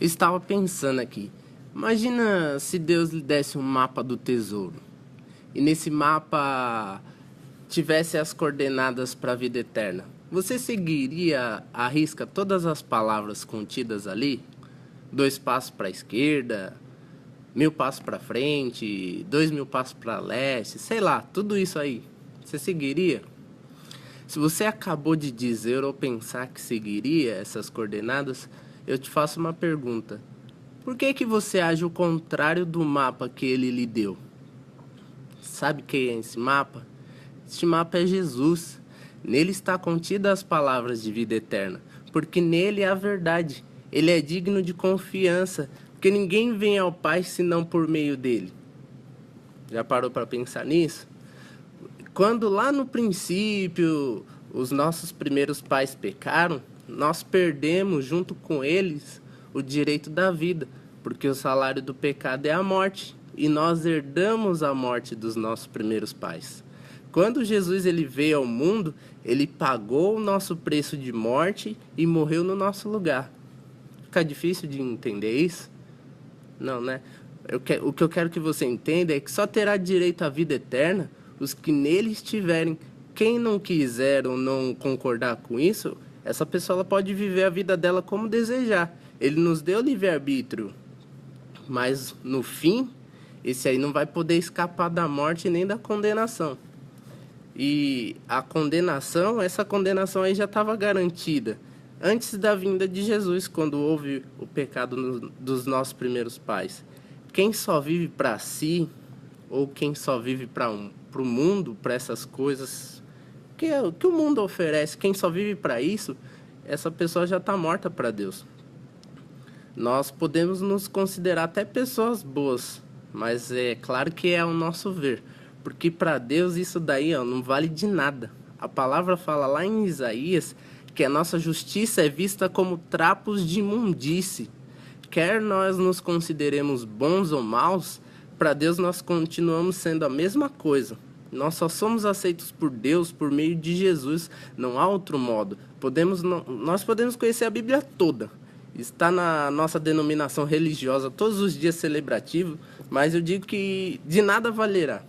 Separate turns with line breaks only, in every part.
Eu estava pensando aqui, imagina se Deus lhe desse um mapa do tesouro e nesse mapa tivesse as coordenadas para a vida eterna. Você seguiria à risca todas as palavras contidas ali? 2 passos para a esquerda, 1000 passos para frente, 2000 passos para leste, sei lá, tudo isso aí. Você seguiria? Se você acabou de dizer ou pensar que seguiria essas coordenadas, eu te faço uma pergunta. Por que você age o contrário do mapa que ele lhe deu? Sabe quem é esse mapa? Este mapa é Jesus. Nele está contida as palavras de vida eterna, porque nele é a verdade. Ele é digno de confiança, porque ninguém vem ao Pai senão por meio dele. Já parou para pensar nisso? Quando lá no princípio os nossos primeiros pais pecaram, nós perdemos junto com eles o direito da vida, porque o salário do pecado é a morte, e nós herdamos a morte dos nossos primeiros pais. Quando Jesus ele veio ao mundo, ele pagou o nosso preço de morte e morreu no nosso lugar. Fica difícil de entender isso? Não, né? O que eu quero que você entenda é que só terá direito à vida eterna os que nele estiverem. Quem não quiser ou não concordar com isso, essa pessoa ela pode viver a vida dela como desejar. Ele nos deu livre-arbítrio, mas no fim, esse aí não vai poder escapar da morte nem da condenação. E a condenação, essa condenação aí já estava garantida antes da vinda de Jesus, quando houve o pecado dos nossos primeiros pais. Quem só vive para si, ou quem só vive para o mundo, para essas coisas que o mundo oferece, quem só vive para isso, essa pessoa já está morta para Deus. Nós podemos nos considerar até pessoas boas, mas é claro que é o nosso ver, porque para Deus isso daí não vale de nada. A palavra fala lá em Isaías que a nossa justiça é vista como trapos de imundície. Quer nós nos consideremos bons ou maus, para Deus nós continuamos sendo a mesma coisa. Nós só somos aceitos por Deus por meio de Jesus, não há outro modo. Nós podemos conhecer a Bíblia toda, está na nossa denominação religiosa todos os dias celebrativos, mas eu digo que de nada valerá.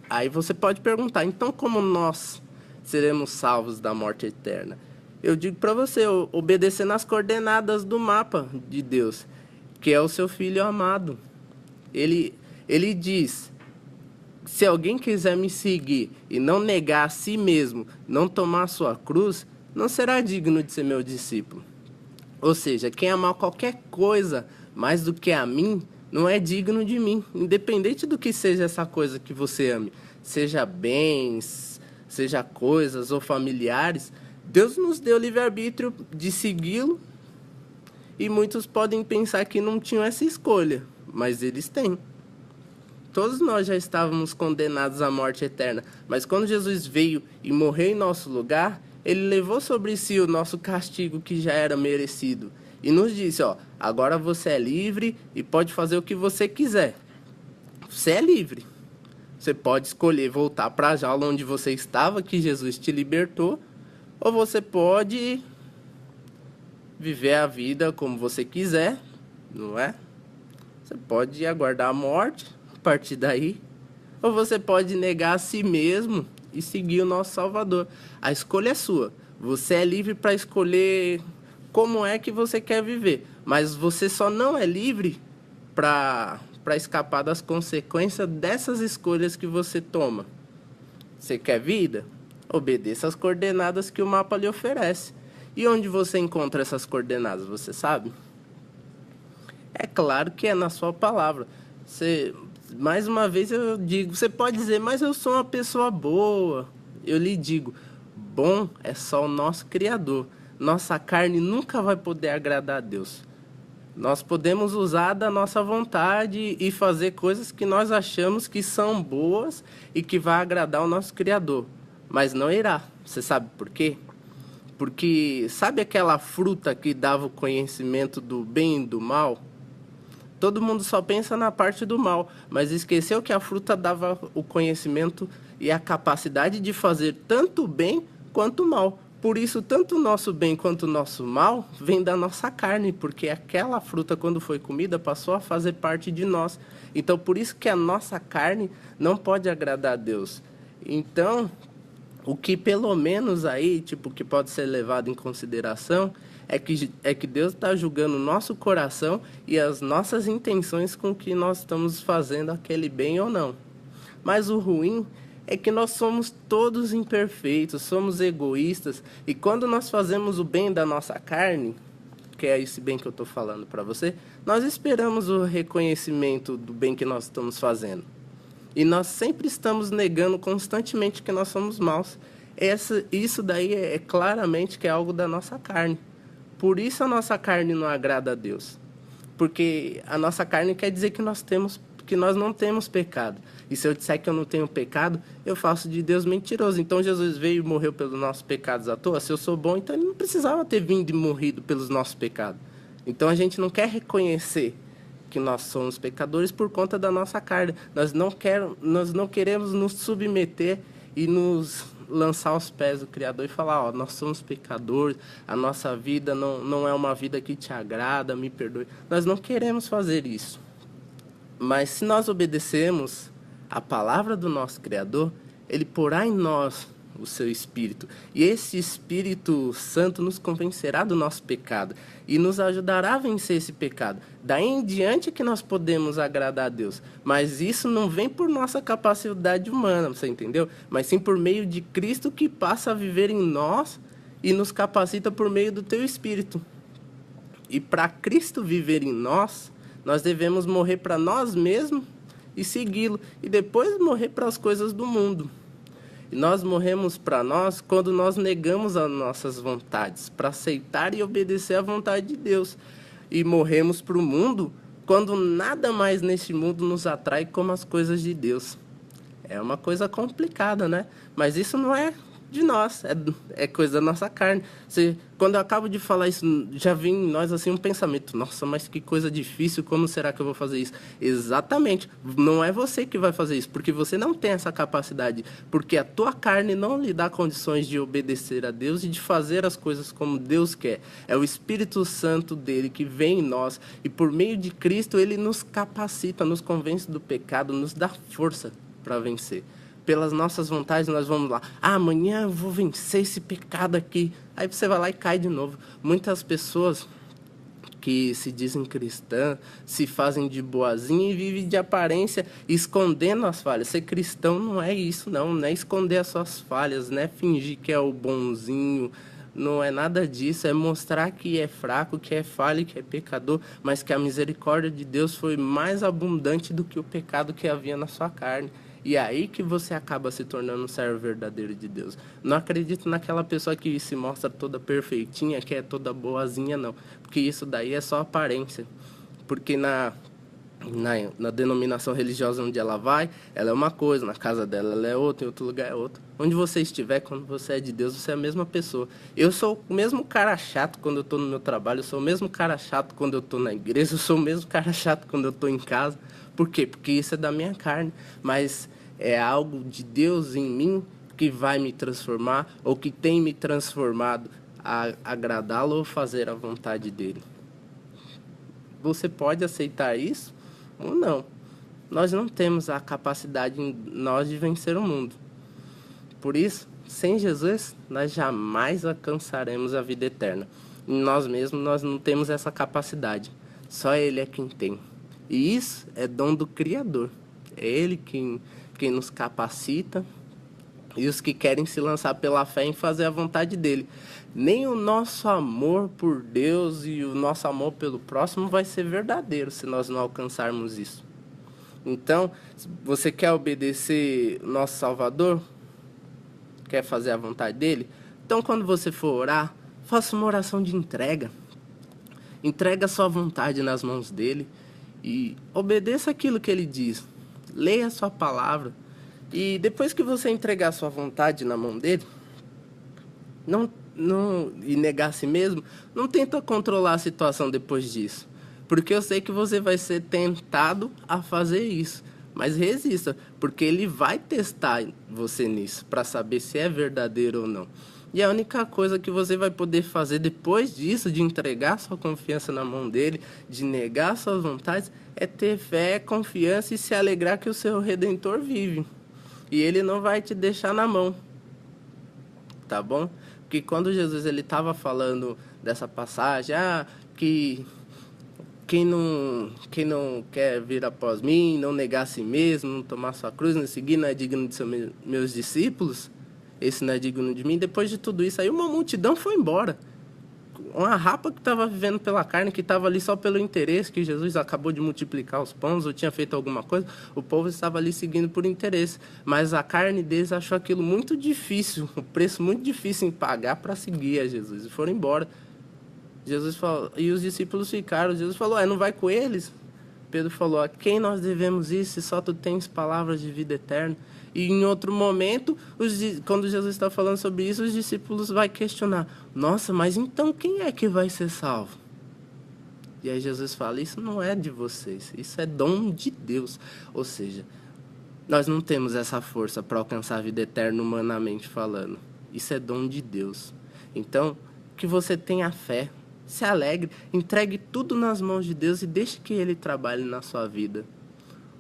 Aí você pode perguntar, então como nós seremos salvos da morte eterna? Eu digo para você, obedecer nas coordenadas do mapa de Deus, que é o seu Filho amado. Ele diz, se alguém quiser me seguir e não negar a si mesmo, não tomar a sua cruz, não será digno de ser meu discípulo. Ou seja, quem amar qualquer coisa mais do que a mim, não é digno de mim, independente do que seja essa coisa que você ame, seja bens, seja coisas ou familiares. Deus nos deu livre-arbítrio de segui-lo e muitos podem pensar que não tinham essa escolha, mas eles têm. Todos nós já estávamos condenados à morte eterna, mas quando Jesus veio e morreu em nosso lugar, ele levou sobre si o nosso castigo que já era merecido e nos disse, agora você é livre e pode fazer o que você quiser. Você é livre. Você pode escolher voltar para a jaula onde você estava, que Jesus te libertou, ou você pode viver a vida como você quiser, não é? Você pode aguardar a morte a partir daí, ou você pode negar a si mesmo e seguir o nosso Salvador. A escolha é sua. Você é livre para escolher como é que você quer viver, mas você só não é livre para escapar das consequências dessas escolhas que você toma. Você quer vida? Obedeça as coordenadas que o mapa lhe oferece. E onde você encontra essas coordenadas, você sabe? É claro que é na sua palavra. Mais uma vez eu digo, você pode dizer, mas eu sou uma pessoa boa. Eu lhe digo, bom é só o nosso Criador. Nossa carne nunca vai poder agradar a Deus. Nós podemos usar da nossa vontade e fazer coisas que nós achamos que são boas e que vai agradar o nosso Criador. Mas não irá. Você sabe por quê? Porque sabe aquela fruta que dava o conhecimento do bem e do mal? Todo mundo só pensa na parte do mal, mas esqueceu que a fruta dava o conhecimento e a capacidade de fazer tanto bem quanto o mal. Por isso, tanto o nosso bem quanto o nosso mal vem da nossa carne, porque aquela fruta, quando foi comida, passou a fazer parte de nós. Então, por isso que a nossa carne não pode agradar a Deus. Então, o que pelo menos aí, tipo, que pode ser levado em consideração, é que Deus está julgando o nosso coração e as nossas intenções com que nós estamos fazendo aquele bem ou não. Mas o ruim é que nós somos todos imperfeitos, somos egoístas, e quando nós fazemos o bem da nossa carne, que é esse bem que eu estou falando para você, nós esperamos o reconhecimento do bem que nós estamos fazendo. E nós sempre estamos negando constantemente que nós somos maus. Isso daí é claramente que é algo da nossa carne. Por isso a nossa carne não agrada a Deus. Porque a nossa carne quer dizer que nós não temos pecado. E se eu disser que eu não tenho pecado, eu faço de Deus mentiroso. Então Jesus veio e morreu pelos nossos pecados à toa. Se eu sou bom, então ele não precisava ter vindo e morrido pelos nossos pecados. Então a gente não quer reconhecer que nós somos pecadores por conta da nossa carne. Nós não queremos nos submeter e nos lançar aos pés do Criador e falar, ó, nós somos pecadores, a nossa vida não é uma vida que te agrada, me perdoe. Nós não queremos fazer isso. Mas se nós obedecemos a palavra do nosso Criador, ele porá em nós o seu Espírito. E esse Espírito Santo nos convencerá do nosso pecado e nos ajudará a vencer esse pecado. Daí em diante que nós podemos agradar a Deus. Mas isso não vem por nossa capacidade humana, você entendeu? Mas sim por meio de Cristo que passa a viver em nós e nos capacita por meio do teu Espírito. E para Cristo viver em nós, nós devemos morrer para nós mesmos e segui-lo. E depois morrer para as coisas do mundo. E nós morremos para nós quando nós negamos as nossas vontades, para aceitar e obedecer à vontade de Deus. E morremos para o mundo quando nada mais neste mundo nos atrai como as coisas de Deus. É uma coisa complicada, né? Mas isso não é de nós, é coisa da nossa carne. Quando eu acabo de falar isso, já vem em nós assim um pensamento, nossa, mas que coisa difícil, como será que eu vou fazer isso? Exatamente, não é você que vai fazer isso, porque você não tem essa capacidade, porque a tua carne não lhe dá condições de obedecer a Deus e de fazer as coisas como Deus quer. É o Espírito Santo dele que vem em nós e por meio de Cristo ele nos capacita, nos convence do pecado, nos dá força para vencer. Pelas nossas vontades nós vamos lá, amanhã eu vou vencer esse pecado aqui. Aí você vai lá e cai de novo. Muitas pessoas que se dizem cristãs, se fazem de boazinha e vivem de aparência, escondendo as falhas. Ser cristão não é isso, não é esconder as suas falhas, não é fingir que é o bonzinho, não é nada disso, é mostrar que é fraco, que é falho, que é pecador, mas que a misericórdia de Deus foi mais abundante do que o pecado que havia na sua carne. E é aí que você acaba se tornando um servo verdadeiro de Deus. Não acredito naquela pessoa que se mostra toda perfeitinha, que é toda boazinha, não. Porque isso daí é só aparência. Porque na denominação religiosa onde ela vai, ela é uma coisa, na casa dela ela é outra, em outro lugar é outra. Onde você estiver, quando você é de Deus, você é a mesma pessoa. Eu sou o mesmo cara chato quando eu estou no meu trabalho, eu sou o mesmo cara chato quando eu estou na igreja, eu sou o mesmo cara chato quando eu estou em casa. Por quê? Porque isso é da minha carne, mas é algo de Deus em mim que vai me transformar ou que tem me transformado a agradá-lo ou fazer a vontade dele. Você pode aceitar isso ou não. Nós não temos a capacidade em nós de vencer o mundo. Por isso, sem Jesus, nós jamais alcançaremos a vida eterna. Em nós mesmos, nós não temos essa capacidade. Só Ele é quem tem. E isso é dom do Criador. É Ele quem nos capacita e os que querem se lançar pela fé em fazer a vontade dEle. Nem o nosso amor por Deus e o nosso amor pelo próximo vai ser verdadeiro se nós não alcançarmos isso. Então, você quer obedecer o nosso Salvador? Quer fazer a vontade dEle? Então, quando você for orar, faça uma oração de entrega. Entrega a sua vontade nas mãos dEle e obedeça aquilo que Ele diz. Leia a sua palavra. E depois que você entregar a sua vontade na mão dEle, e negar a si mesmo, não tenta controlar a situação depois disso. Porque eu sei que você vai ser tentado a fazer isso. Mas resista, porque Ele vai testar você nisso, para saber se é verdadeiro ou não. E a única coisa que você vai poder fazer depois disso, de entregar sua confiança na mão dele, de negar suas vontades, é ter fé, confiança e se alegrar que o seu Redentor vive. E ele não vai te deixar na mão, tá bom? Porque quando Jesus ele estava falando dessa passagem, que quem não quer vir após mim, não negar a si mesmo, não tomar sua cruz, não seguir, não é digno de ser meus discípulos, esse não é digno de mim. Depois de tudo isso, aí uma multidão foi embora. Uma rapa que estava vivendo pela carne, que estava ali só pelo interesse, que Jesus acabou de multiplicar os pães ou tinha feito alguma coisa, o povo estava ali seguindo por interesse. Mas a carne deles achou aquilo muito difícil, o preço muito difícil em pagar para seguir a Jesus, e foram embora. Jesus falou, e os discípulos ficaram. Jesus falou, não vai com eles? Pedro falou, a quem nós devemos ir se só tu tens palavras de vida eterna? E em outro momento, quando Jesus está falando sobre isso, os discípulos vão questionar, nossa, mas então quem é que vai ser salvo? E aí Jesus fala, isso não é de vocês, isso é dom de Deus. Ou seja, nós não temos essa força para alcançar a vida eterna humanamente falando. Isso é dom de Deus. Então, que você tenha fé, se alegre, entregue tudo nas mãos de Deus e deixe que Ele trabalhe na sua vida.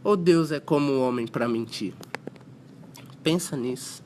Ou Deus é como um homem para mentir? Pensa nisso.